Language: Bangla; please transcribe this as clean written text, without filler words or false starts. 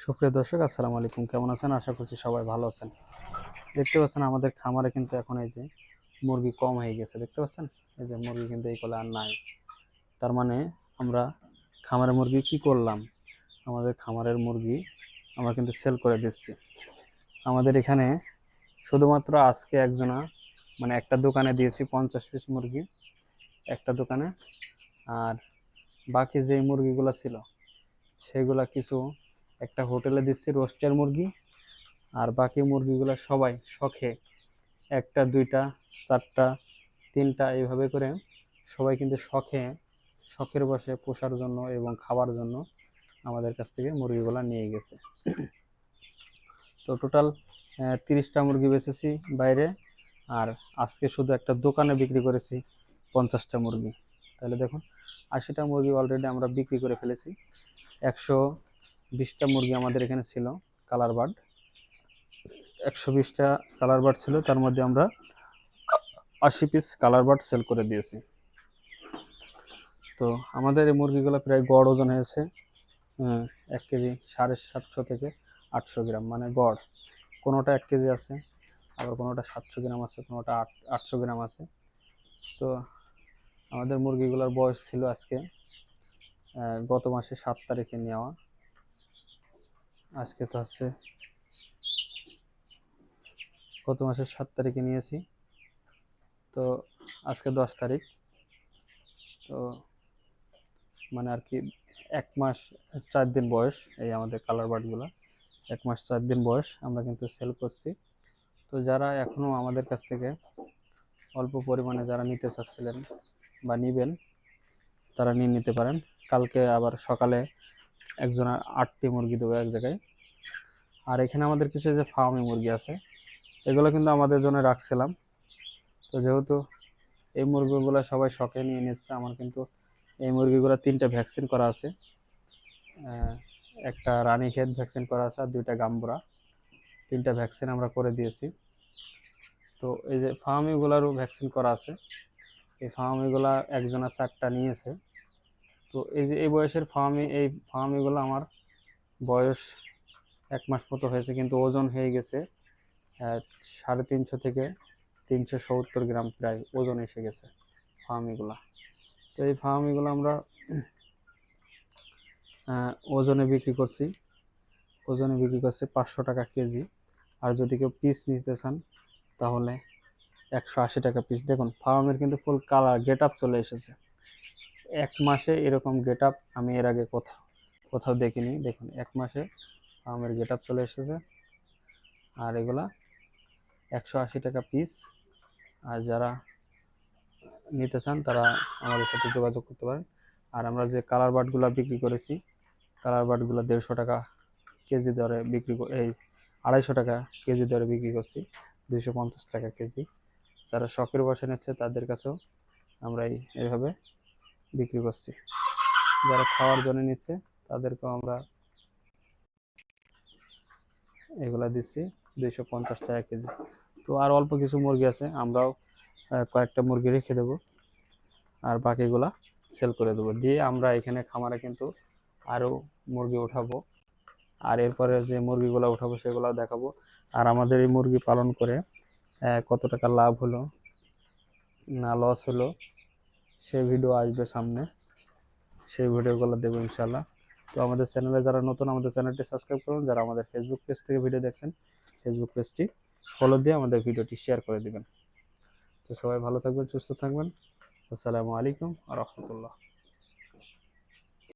সুপ্রিয় দর্শক, আসসালামু আলাইকুম। কেমন আছেন? আশা করছি সবাই ভালো আছেন। দেখতে পাচ্ছেন আমাদের খামারে কিন্তু এখন এই যে মুরগি কম হয়ে গেছে। দেখতে পাচ্ছেন এই যে মুরগি কিন্তু এই কলে আর নাই। তার মানে আমরা খামারের মুরগি কি করলাম, আমাদের খামারের মুরগি আমরা কিন্তু সেল করে দিচ্ছি। আমাদের এখানে শুধুমাত্র আজকে একজনা মানে একটা দোকানে দিয়েছি 50 পিস মুরগি একটা দোকানে। আর বাকি যে মুরগিগুলো ছিল সেগুলা কিছু একটা হোটেলে দিচ্ছি রোস্টের মুরগি। আর বাকি মুরগিগুলো সবাই শখে একটা দুইটা চারটা তিনটা এইভাবে করে সবাই কিন্তু শখের বসে পোষার জন্য এবং খাবার জন্য আমাদের কাছ থেকে মুরগিগুলো নিয়ে গেছে। তো টোটাল 30টা মুরগি বেচেছি বাইরে, আর আজকে শুধু একটা দোকানে বিক্রি করেছি 50টা মুরগি। তাহলে দেখুন 80টা মুরগি অলরেডি আমরা বিক্রি করে ফেলেছি। 120টা মুরগি আমাদের এখানে ছিল কালার বার্ড, 120টা কালার বার্ড ছিল, তার মধ্যে আমরা 80 পিস কালার বার্ড সেল করে দিয়েছি। তো আমাদের এই মুরগিগুলো প্রায় গড় ওজন হয়েছে 1 কেজি 750 থেকে 800 গ্রাম, মানে গড়। কোনোটা 1 কেজি আছে, আবার কোনোটা 700 গ্রাম আছে, কোনোটা 800 গ্রাম আছে। তো আমাদের মুরগিগুলোর বয়স ছিল আজকে গত মাসে 7 তারিখে নেওয়া। আজকে তো হচ্ছে গত মাসের 7 তারিখে নিয়েছি, তো আজকে 10 তারিখ। তো মানে আর কি 1 মাস 4 দিন বয়স এই আমাদের কালার বার্ডগুলো। 1 মাস 4 দিন বয়স আমরা কিন্তু সেল করছি। তো যারা এখনও আমাদের কাছ থেকে অল্প পরিমাণে যারা নিতে চাচ্ছিলেন বা নিবেন, তারা নিয়ে নিতে পারেন। কালকে আবার সকালে একজনের 8টি মুরগি দেবো এক জায়গায়। আর এখানে আমাদের কিছু যে ফার্মি মুরগি আছে, এগুলো কিন্তু আমাদের জন্য রাখছিলাম। তো যেহেতু এই মুরগিগুলো সবাই শখে নিয়ে নিচ্ছে, আমার কিন্তু এই মুরগিগুলো 3টে ভ্যাকসিন করা আছে। একটা রানীক্ষেত ভ্যাকসিন করা আছে আর 2টা গাম্বুরা, 3টা ভ্যাকসিন আমরা করে দিয়েছি। তো এই যে ফার্মিগুলারও ভ্যাকসিন করা আছে। এই ফার্মিগুলা একজনা 4টা নিয়েছে। তো এই যে এই বয়সের ফার্মিগুলো আমার বয়স 1 মাস মতো হয়েছে, কিন্তু ওজন হয়ে গেছে 350 থেকে 370 গ্রাম প্রায় ওজন এসে গেছে ফার্মিগুলা। তো এই ফার্মিগুলো আমরা ওজনে বিক্রি করছি 500 টাকা কেজি। আর যদি কেউ পিস নিতে চান তাহলে 180 টাকা পিস। দেখুন ফার্মের কিন্তু ফুল কালার গেট আপ চলে এসেছে। 1 মাসে এরকম গেট আপ আমি এর আগে কোথাও দেখিনি। দেখুন 1 মাসে ফার্মের গেট আপ চলে এসেছে। আর এগুলা 180 টাকা পিস। আর যারা নিতে চান তারা আমাদের সাথে যোগাযোগ করতে পারেন। আর আমরা যে কালার বার্ডগুলো বিক্রি করেছি, কালার বার্ডগুলো 150 টাকা কেজি দরে এই 250 টাকা কেজি দরে বিক্রি করছি, 250 টাকা কেজি। যারা শখের বসে নিচ্ছে তাদের কাছেও আমরা এইভাবে বিক্রি করছি। যারা খাওয়ার জন্য নিচ্ছে তাদেরকেও আমরা এগুলা দিচ্ছি 250 টাকা কেজি। তো আর অল্প কিছু মুরগি আছে, আমরাও কয়েকটা মুরগি রেখে দেবো, আর বাকিগুলা সেল করে দেবো। দিয়ে আমরা এখানে খামারে কিন্তু আরও মুরগি উঠাবো, আর এরপরে যে মুরগিগুলো উঠাবো সেগুলোও দেখাবো। আর আমাদের এই মুরগি পালন করে কত টাকা লাভ হলো না লস হলো সেই ভিডিও আসবে সামনে, সেই ভিডিওগুলো দেবো ইনশাল্লাহ। তো আমাদের চ্যানেলে যারা নতুন, আমাদের চ্যানেলটি সাবস্ক্রাইব করুন। যারা আমাদের ফেসবুক পেজ থেকে ভিডিও দেখছেন, ফেসবুক পেজটি ফলো দিয়ে আমাদের ভিডিওটি শেয়ার করে দিবেন। তো সবাই ভালো থাকবেন, সুস্থ থাকবেন। আসসালামু আলাইকুম ওয়া রাহমাতুল্লাহ।